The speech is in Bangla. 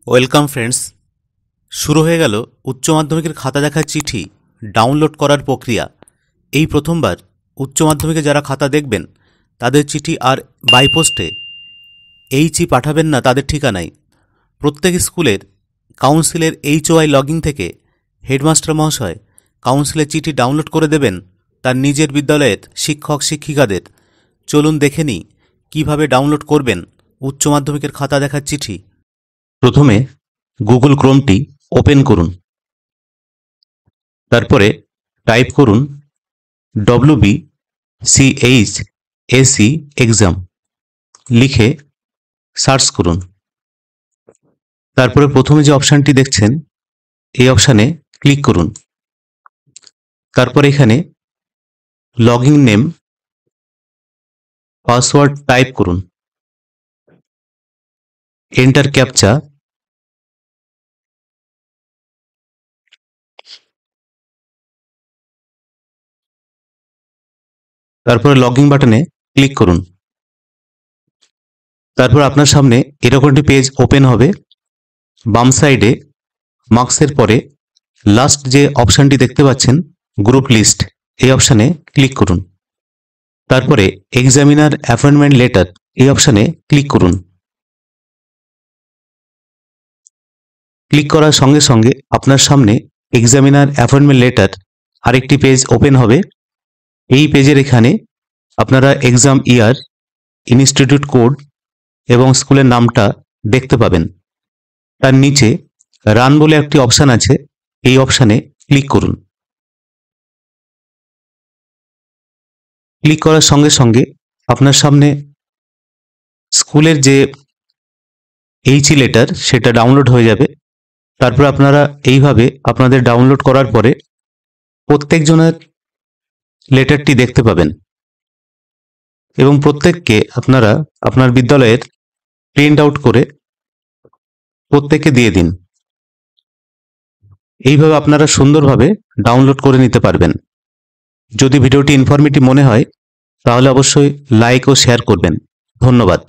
Welcome friends. শুরু হয়ে গেল উচ্চ মাধ্যমিকের খাতা দেখার চিঠি ডাউনলোড করার প্রক্রিয়া। এই প্রথমবার উচ্চ মাধ্যমিকে যারা খাতা দেখবেন তাদের চিঠি আর বাইপোস্টে পাঠাবেন না তাদের ঠিকানায়। প্রত্যেক স্কুলের কাউন্সিলের HOI লগইন থেকে হেডমাস্টার মহাশয় কাউন্সিলের চিঠি ডাউনলোড করে দেবেন তার নিজের বিদ্যালয়ের শিক্ষক শিক্ষিকাদের। চলুন দেখে নিই কীভাবে ডাউনলোড করবেন উচ্চ মাধ্যমিকের খাতা দেখার চিঠি। প্রথমে গুগল ক্রোমটি ওপেন করুন, তারপরে টাইপ করুন WBCHSE এক্সাম লিখে সার্চ করুন। তারপরে প্রথমে যে অপশানটি দেখছেন এই অপশানে ক্লিক করুন। তারপরে এখানে লগইন নেম, পাসওয়ার্ড টাইপ করুন, এন্টার ক্যাপচা, তারপরে লগইন বাটনে ক্লিক করুন। তারপর আপনার সামনে এরকম একটি পেজ ওপেন হবে। বাম সাইডে মার্কসের পরে লাস্ট যে অপশানটি দেখতে পাচ্ছেন গ্রুপ লিস্ট, এই অপশানে ক্লিক করুন। তারপরে এক্সামিনার অ্যাপয়েন্টমেন্ট লেটার এই অপশানে ক্লিক করুন। ক্লিক করার সঙ্গে সঙ্গে আপনার সামনে এক্সামিনার অ্যাপয়েন্টমেন্ট লেটার আরেকটি পেজ ওপেন হবে। এই পেজের এখানে আপনারা এক্সাম ইয়ার, ইনস্টিটিউট কোড এবং স্কুলের নামটা দেখতে পাবেন। তার নিচে রান বলে একটি অপশান আছে, এই অপশানে ক্লিক করুন। ক্লিক করার সঙ্গে সঙ্গে আপনার সামনে স্কুলের যে লেটার সেটা ডাউনলোড হয়ে যাবে। তারপর আপনারা এইভাবে আপনাদের ডাউনলোড করার পরে প্রত্যেকজনের লেটারটি দেখতে পাবেন এবং প্রত্যেককে আপনারা আপনার বিদ্যালয়ের প্রিন্ট আউট করে প্রত্যেককে দিয়ে দিন। এইভাবে আপনারা সুন্দরভাবে ডাউনলোড করে নিতে পারবেন। যদি ভিডিওটি ইনফরমেটিভ মনে হয় তাহলে অবশ্যই লাইক ও শেয়ার করবেন। ধন্যবাদ।